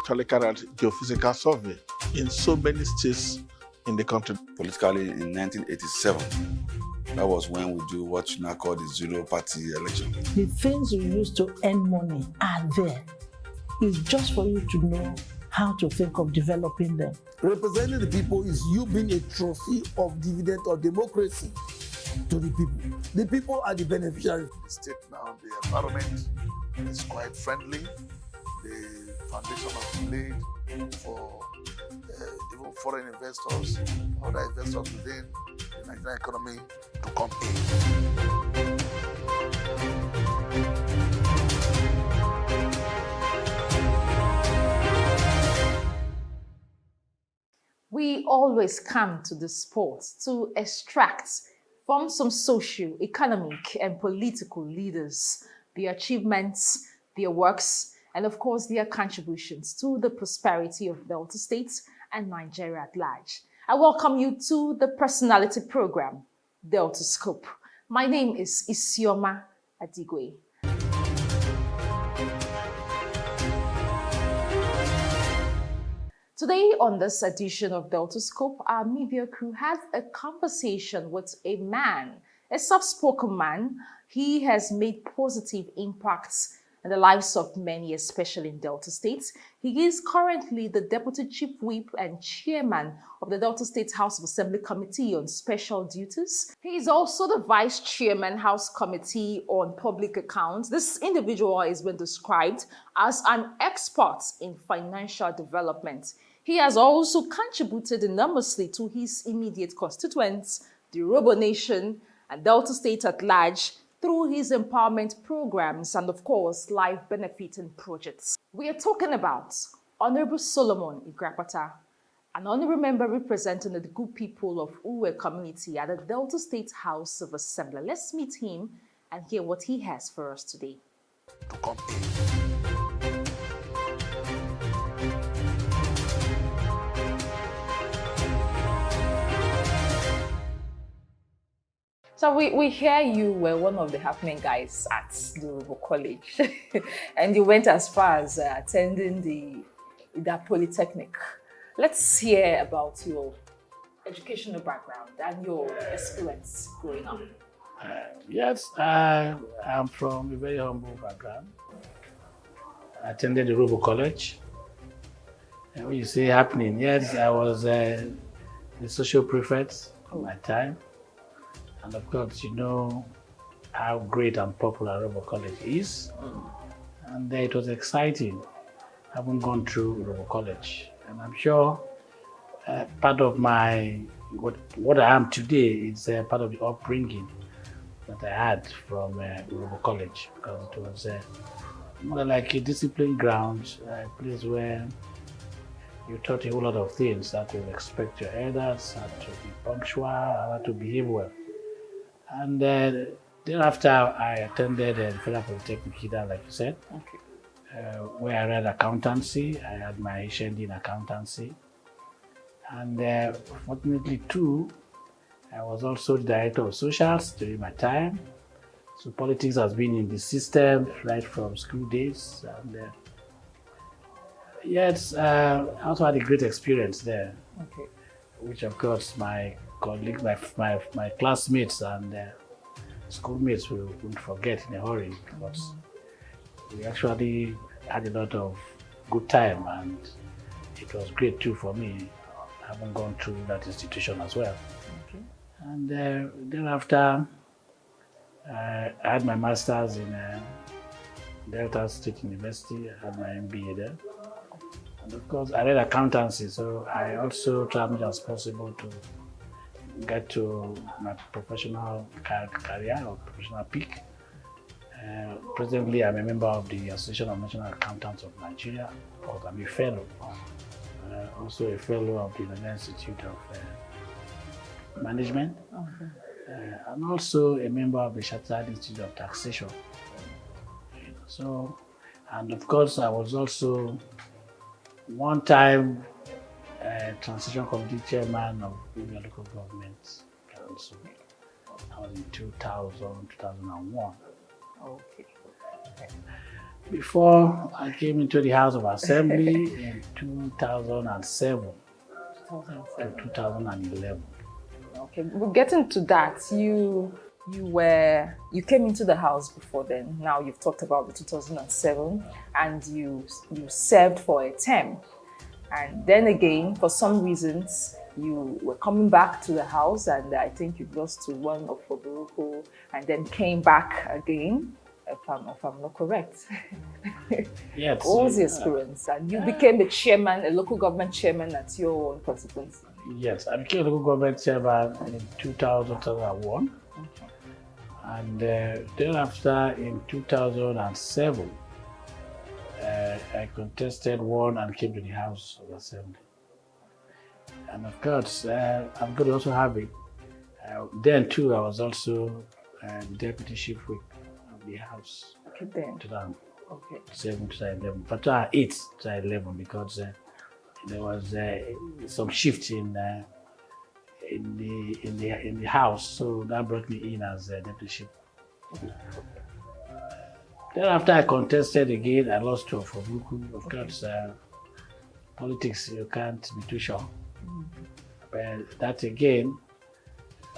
actually carried out geophysical survey in so many states in the country. Politically, in 1987, that was when we do what you now call the zero-party election. The things you use to earn money are there. It's just for you to know how to think of developing them. Representing the people is you being a trophy of dividend of democracy to the people. The people are the beneficiaries. The state now, the environment is quite friendly. The foundation is laid for even foreign investors, other investors within the Nigerian economy to come in. We always come to the sport to extract from some social, economic, and political leaders their achievements, their works, and of course their contributions to the prosperity of Delta State and Nigeria at large. I welcome you to the personality program, Delta Scope. My name is Isioma Adigwe. Today on this edition of Delta Scope, our media crew has a conversation with a man, a soft-spoken man. He has made positive impacts in the lives of many, especially in Delta State. He is currently the Deputy Chief Whip and Chairman of the Delta State House of Assembly Committee on Special Duties. He is also the Vice Chairman, House Committee on Public Accounts. This individual has been described as an expert in financial development. He has also contributed enormously to his immediate constituents, the Robo Nation, and Delta State at large, through his empowerment programs and, of course, life benefiting projects. We are talking about Honorable Solomon Ighrakpata, an honorable member representing the good people of Uwe community at the Delta State House of Assembly. Let's meet him and hear what he has for us today. To come in. So we hear you were one of the happening guys at the Robo College and you went as far as attending the Polytechnic. Let's hear about your educational background and your experience growing up. Yes, I'm from a very humble background. I attended the Robo College. And when you say happening, yes, I was the social prefect at my time. And of course, you know how great and popular Robo College is. And it was exciting having gone through Robo College. And I'm sure part of my, what I am today is part of the upbringing that I had from Robo College, because it was more like a disciplined ground, a place where you taught a whole lot of things, that you expect your elders, how to be punctual, how to behave well. And thereafter, I attended the Federal Polytechnic Hida, like you said, where I read accountancy. I had my HND in accountancy. And fortunately, too, I was also the director of socials during my time. So politics has been in the system right from school days. And yes, I also had a great experience there, which of course my colleagues, my classmates and schoolmates won't forget in a hurry, because we actually had a lot of good time, and it was great too for me, having gone through that institution as well. And thereafter, I had my master's in Delta State University. I had my MBA there. And of course, I read accountancy, so I also tried as much as possible to get to my professional career or professional peak. Presently, I'm a member of the Association of National Accountants of Nigeria. I'm a fellow, also a fellow of the Nigerian Institute of Management, and also a member of the Chartered Institute of Taxation. So, and of course, I was also one time Transition Committee Chairman of the Local Government Council. I was in 2000, 2001. Okay. Before I came into the House of Assembly in 2007 to 2007. 2011. Okay, we're getting to that. You came into the house before then. Now you've talked about the 2007, and you served for a term, and then again for some reasons you were coming back to the house, and I think you lost to one of Oburuku, and then came back again. If I'm not correct. Yes. What was the experience? And you became a chairman, a local government chairman at your own constituency. Yes, I became local government chairman in 2001. And thereafter, in 2007, I contested, won, and came to the House of Assembly. And of course, I'm going to also have it. Then too, I was also deputy chief whip of the House. Okay, then. 2007, 2011, but 2008, 2011, because there was some shift in the house, so that brought me in as deputy chief. Then after I contested again, I lost to Oburuku. Of course, politics, you can't be too sure. But that again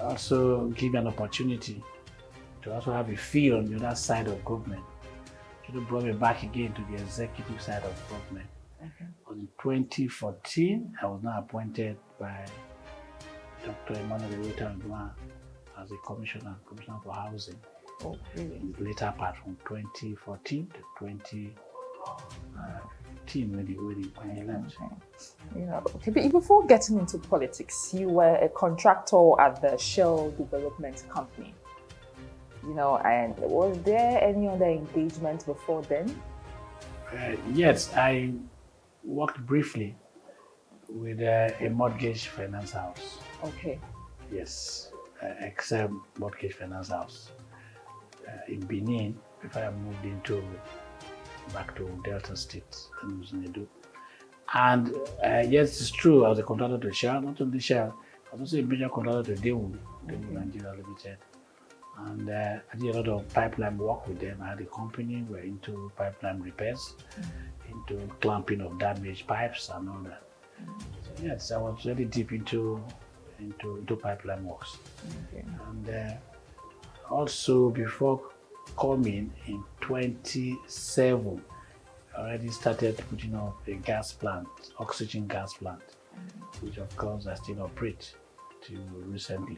also gave me an opportunity to also have a feel on the other side of government. It brought me back again to the executive side of government. In 2014, I was now appointed by Dr. Emmanuel Rota as a commissioner for housing. Oh, really? In the later part from 2014 to 2015 when he left. Okay, but before getting into politics, you were a contractor at the Shell Development Company. And was there any other engagement before then? Yes, I worked briefly with a mortgage finance house. Okay. Yes, Excel Mortgage Finance House in Benin before I moved back to Delta State in Uzunedu. And yes, it's true, I was a contractor to Shell, not only Shell, I was also a major contractor to Dewu Nigeria Limited. And I did a lot of pipeline work with them. I had a company, we're into pipeline repairs, into clamping of damaged pipes and all that. So yes, I was really deep into pipeline works. Okay. And also before coming in 27, I already started putting up a gas plant, oxygen gas plant, which of course I still operate till recently.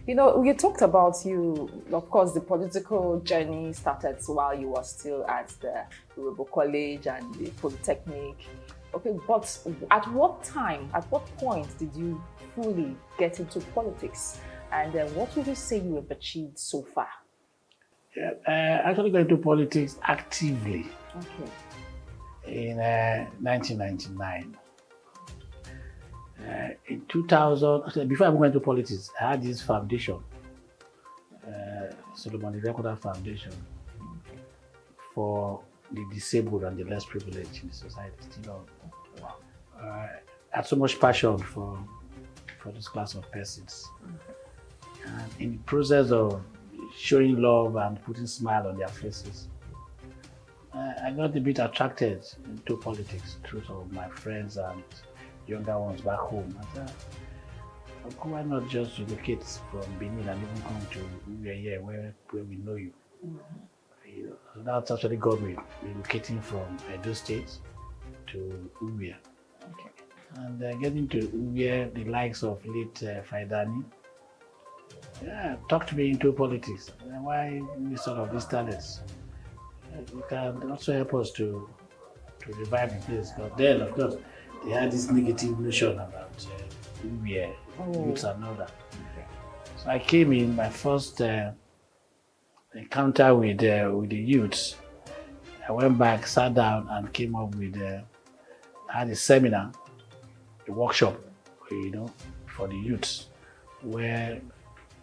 You talked about of course, the political journey started while you were still at the Rural College and the Polytechnic. Okay, but at what point did you fully get into politics? And what would you say you have achieved so far? Yeah, I actually got into politics actively in 1999. In 2000, before I went into politics, I had this foundation, Solomon Ighrakpata Foundation, for the disabled and the less privileged in the society. I had so much passion for this class of persons. And in the process of showing love and putting a smile on their faces, I got a bit attracted into politics through some of my friends and younger ones back home. I said, why not just relocate from Benin and even come to here where we know you? So that's actually got me relocating from Edo State to Uwe. Okay. And getting to Uwe, the likes of late Faidani, talked me into politics. And why we sort of these talents? You can also help us to revive the place. But then, of course, they had this negative notion about Uwe, youths and all that. Okay. So I came in, my first encounter with the youths. I went back, sat down, and came up with, had a seminar, a workshop, for the youths, where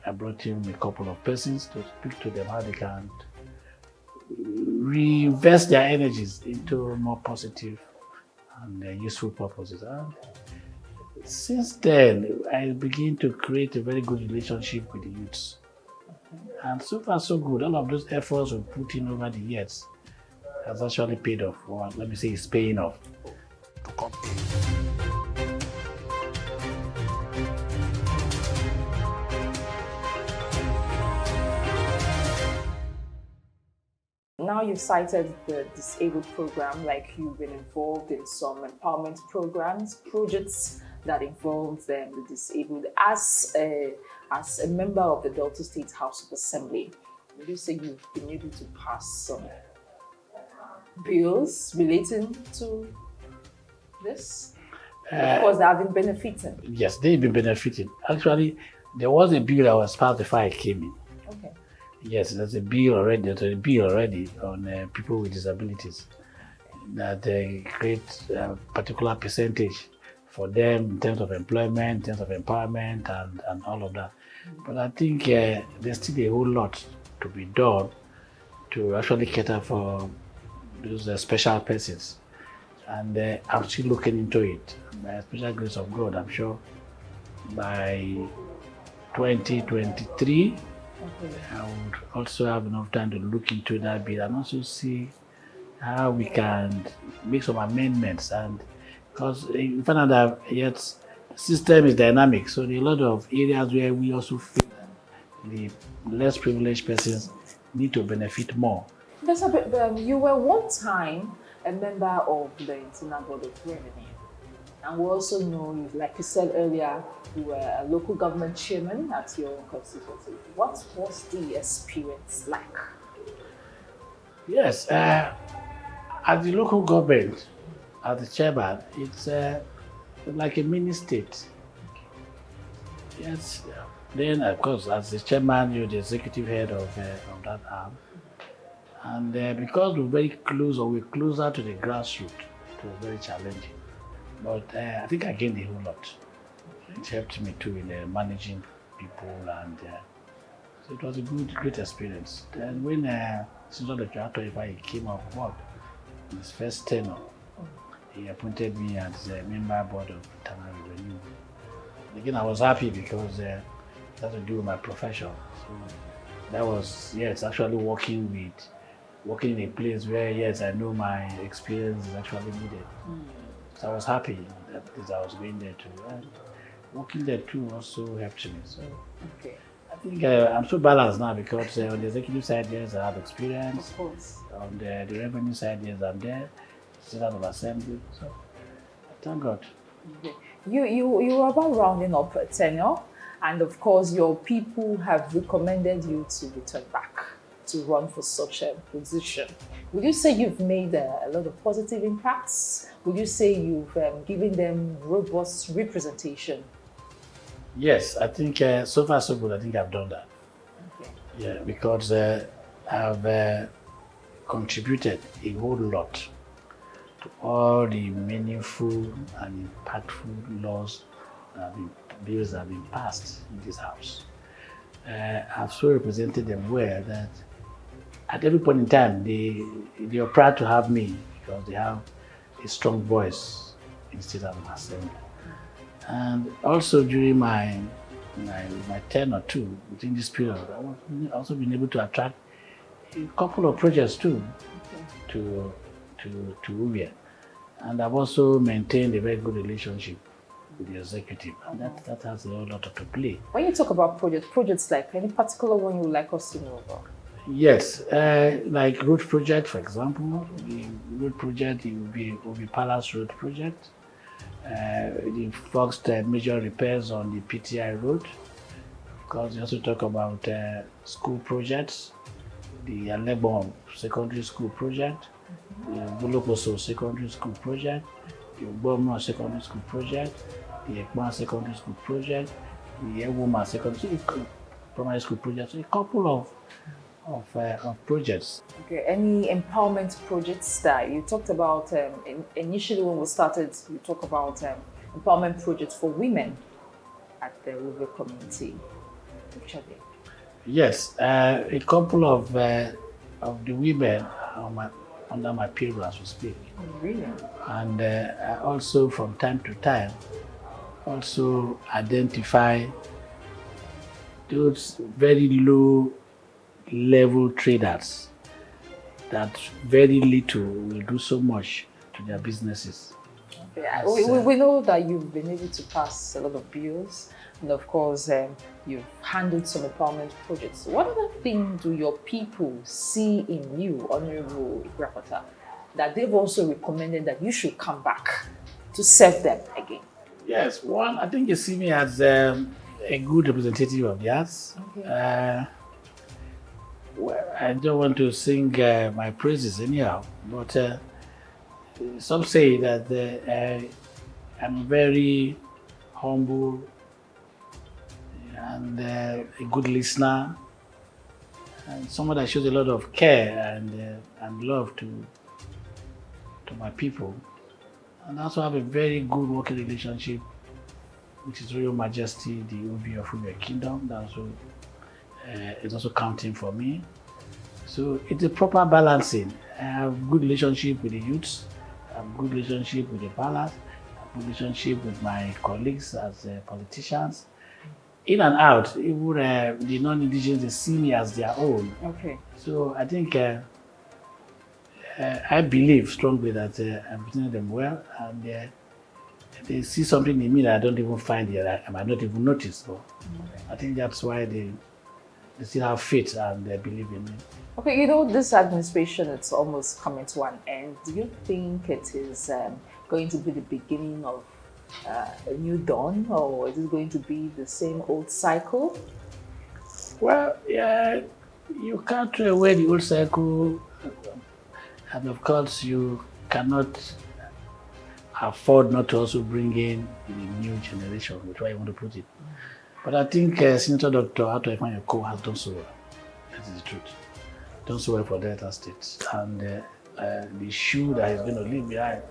I brought in a couple of persons to speak to them how they can reinvest their energies into more positive and useful purposes. And since then, I began to create a very good relationship with the youths. And so far, so good. All of those efforts we put in over the years has actually paid off. Or let me say it's paying off. to come in. Now you've cited the disabled program, like you've been involved in some empowerment programs, projects that involve the disabled. As a member of the Delta State House of Assembly, would you say you've been able to pass some bills relating to this? Of course, they have been benefiting. Yes, they've been benefiting. Actually, there was a bill that was passed before I came in. Okay. Yes, there's a bill already on people with disabilities that create a particular percentage for them in terms of employment, in terms of empowerment, and all of that. But I think there's still a whole lot to be done to actually cater for those special persons. And I'm still looking into it. By the special grace of God, I'm sure by 2023, I would also have enough time to look into that bill and also see how we can make some amendments. And because you find out that yet system is dynamic, so there are a lot of areas where we also feel the less privileged persons need to benefit more. There's a bit, you were one time a member of the Internal Board of Revenue. And we also know you, like you said earlier, you were a local government chairman at your constituency. What was the experience like? Yes, at the local government, as the chairman, it's like a mini state. Yes, then of course, as the chairman, you're the executive head of that arm. And because we're very close, or we're closer to the grassroots, it was very challenging. But I think I gained a whole lot. It helped me too in managing people, and so it was a great experience. Then when Senator the Director, if I came on board in his first tenure, he appointed me as a member board of Internal Revenue. Again, I was happy because it had to do with my profession. So that was, yes, actually working in a place where, yes, I know my experience is actually needed. So I was happy that I was going there too. And working there too also helped me. So Okay. I think I'm so balanced now because on the executive side, yes, I have experience. Of course. On the revenue side, yes, I'm there. State House of Assembly. So thank God. Okay. You were about rounding up a tenure, and of course, your people have recommended you to return back to run for such a position. Would you say you've made a lot of positive impacts? Would you say you've given them robust representation? Yes, I think so far so good. I think I've done that. Okay. Yeah, because I've contributed a whole lot to all the meaningful and impactful laws bills that have been passed in this house. I've so represented them well that at every point in time they are proud to have me because they have a strong voice in the State House of Assembly. And also during my tenure too, within this period, I've also been able to attract a couple of projects too to Uvia. And I've also maintained a very good relationship with the executive. And that has a whole lot to play. When you talk about projects like any particular one you would like us to know about? Yes, like road project, for example. The road project, it will be Palace Road project. The first major repairs on the PTI road. Of course, we also talk about school projects, the Alebon Secondary School project, the Bolokoso Secondary School project, the Ubomno Secondary School project, the Ekman Secondary School project, the Ewoma Secondary Primary School project. So a couple of projects. Okay, any empowerment projects that you talked about initially when we started, you talked about empowerment projects for women at the rural community. Which are they? Yes, a couple of the women under my payroll as we speak. Oh, really? And I also from time to time also identify those very low level traders that very little will do so much to their businesses. Yeah, we know that you've been able to pass a lot of bills, and of course, you've handled some empowerment projects. What other thing do your people see in you, Honorable Ighrakpata, that they've also recommended that you should come back to serve them again? Yes, one, I think you see me as a good representative of the arts. Okay. Well, I don't want to sing my praises anyhow, but some say that I'm very humble and a good listener, and someone that shows a lot of care and love to my people. And also have a very good working relationship with His Royal Majesty, the Obi of Uwe Kingdom. That also is also counting for me. So it's a proper balancing. I have good relationship with the youths, I have good relationship with the palace, I have good relationship with my colleagues as politicians. In and out, even the non-indigenous, they see me as their own. Okay. So I think I believe strongly that I'm representing them well, and they see something in me that I don't even find here, I might not even notice. So I think that's why they still have faith and they believe in me. Okay, you know, this administration, it's almost coming to an end. Do you think it is going to be the beginning of a new dawn, or is it going to be the same old cycle? Well, yeah, you can't throw away the old cycle, and of course you cannot afford not to also bring in the new generation, which way you want to put it. But I think Senator Dr. Ato Ifeanyi has done so well. That is the truth. Done so well for Delta State, and the shoe that he's going to leave behind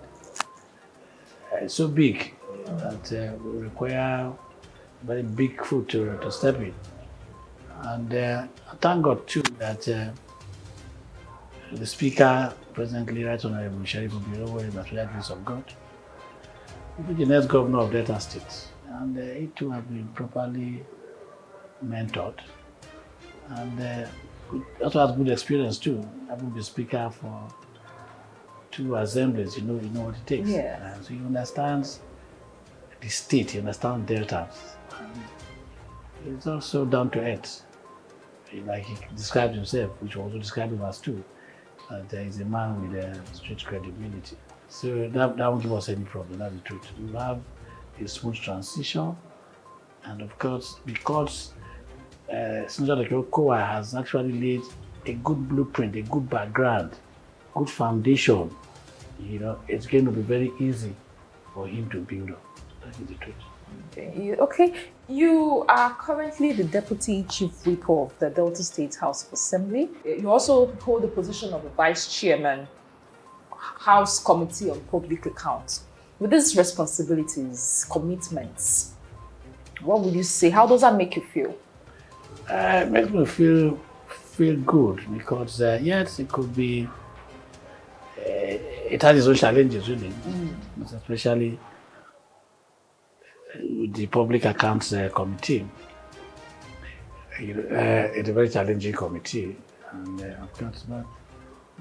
is so big that will require very big foot to step in. And I thank God too that the Speaker presently, Right Honorable Sheriff Obiro, by the grace of God, will be the next governor of Delta State, and he too have been properly mentored, and also has good experience too. Having been Speaker for 2 assemblies, you know what it takes. Yeah. So he understands the state, he understands Delta. And he's also down to earth. Like he described himself, which also described him as too. That he's a man with straight credibility. So that won't give us any problem, that's the truth. We'll have a smooth transition, and of course, because Senator Okowa has actually laid a good blueprint, a good background, good foundation, you know, it's going to be very easy for him to build on. That is the truth. Okay, you are currently the Deputy Chief Whip of the Delta State House of Assembly. You also hold the position of the Vice Chairman, House Committee on Public Accounts. With these responsibilities, commitments, what would you say? How does that make you feel? It makes me feel good because yes, it could be. It has its own challenges, really, especially with the Public Accounts Committee. It's a very challenging committee, and of course, but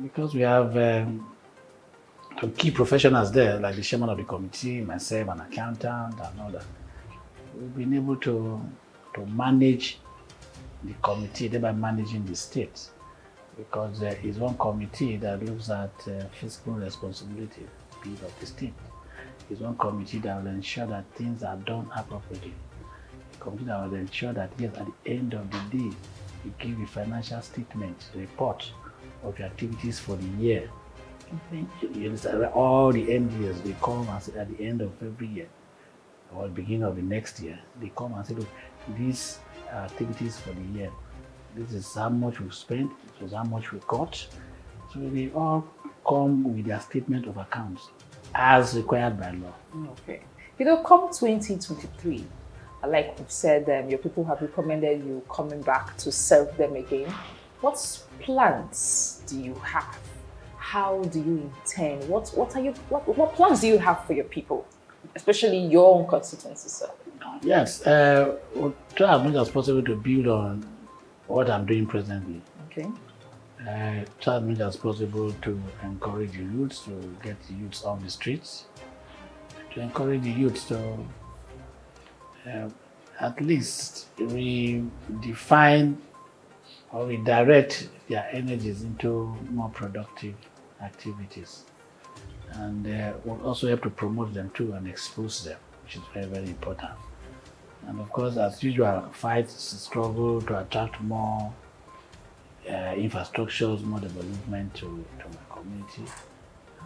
because we have some key professionals there, like the chairman of the committee, myself, an accountant, and all that, we've been able to manage the committee, thereby managing the state, because there is one committee that looks at fiscal responsibility of the state. It's one committee that will ensure that things are done appropriately. A committee that will ensure that, yes, at the end of the day, you give a financial statement, report of your activities for the year. Okay. You understand? All the MDs, they come and say at the end of every year, or beginning of the next year, they come and say, look, these activities for the year, this is how much we've spent, this is how much we got. So they all come with their statement of accounts as required by law. Okay. You know, come 2023, like we've said, your people have recommended you coming back to serve them again. What plans do you have? How do you intend? What plans do you have for your people, especially your own constituency, sir? Yes, we'll try as much as possible to build on what I'm doing presently. Okay. Try as much as possible to encourage the youths, to get the youths off the streets, to encourage the youths to uh, at least redefine or redirect their energies into more productive activities. And will also help to promote them too and expose them, which is very, very important. And of course, as usual, fight, struggle to attract more infrastructures, more development to my community,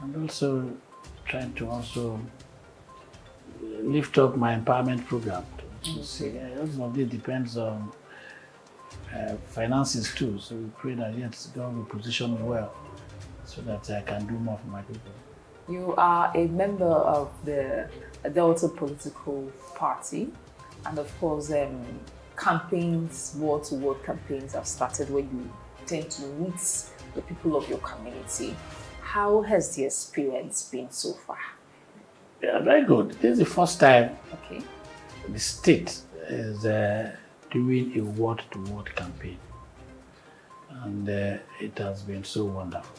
and also trying to also lift up my empowerment program to see. Most of this depends on finances too, so we pray that yes, God will position me well so that I can do more for my people. You are a member of the Delta Political Party, and of course, campaigns, word-to-word campaigns have started where you tend to meet the people of your community. How has the experience been so far? Yeah, very good. This is the first time Okay. the state is doing a word-to-word campaign, and it has been so wonderful.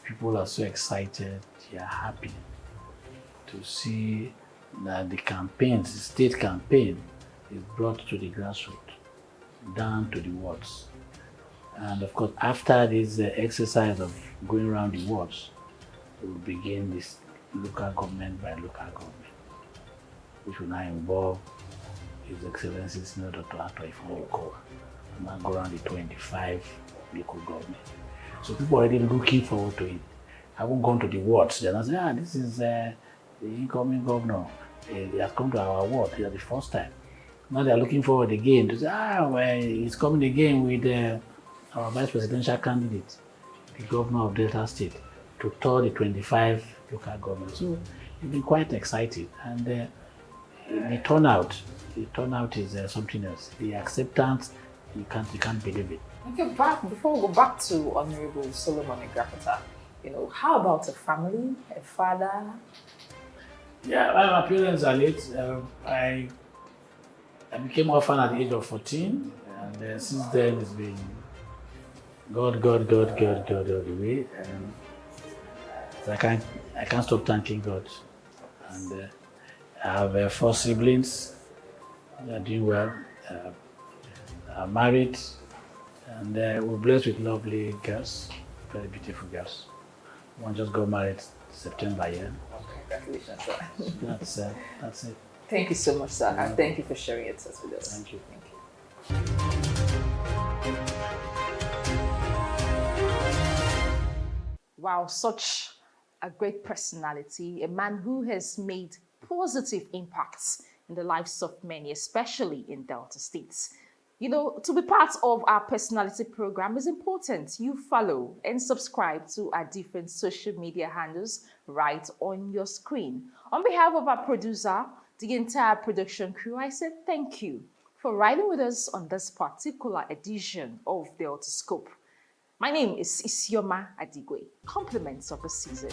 People are so excited, they are happy to see that the campaigns, the state campaign, is brought to the grassroots, down to the wards. And of course, after this exercise of going around the wards, we will begin this local government by local government, which will now involve His Excellency Senior Dr. Ato Ifeanyi and now go around the 25 local government. So people are already looking forward to it. I haven't gone to the wards. They're not saying, this is the incoming governor. He has come to our ward. It's the first time. Now they're looking forward again to say, well, he's coming again with our vice presidential candidate, the governor of Delta State, to tour the 25 local governments. So we've been quite excited. And the turnout is something else. The acceptance, you can't believe it. Okay, before we go back to Honorable Solomon Ighrakpata, how about a family, a father? Yeah, well, my parents are late. I became orphan at the age of 14, and since then it's been God all the way. So I can't stop thanking God. And I have 4 siblings. They are doing well. I'm married, and we're blessed with lovely girls, very beautiful girls. One just got married September, yeah. Congratulations, sir. That's it. Thank you so much, sir. And thank you for sharing it with us. Thank you. Wow, such a great personality, a man who has made positive impacts in the lives of many, especially in Delta States. To be part of our personality program is important. You follow and subscribe to our different social media handles right on your screen. On behalf of our producer, the entire production crew, I said thank you for riding with us on this particular edition of the Autoscope. My name is Isioma Adigwe. Compliments of the season.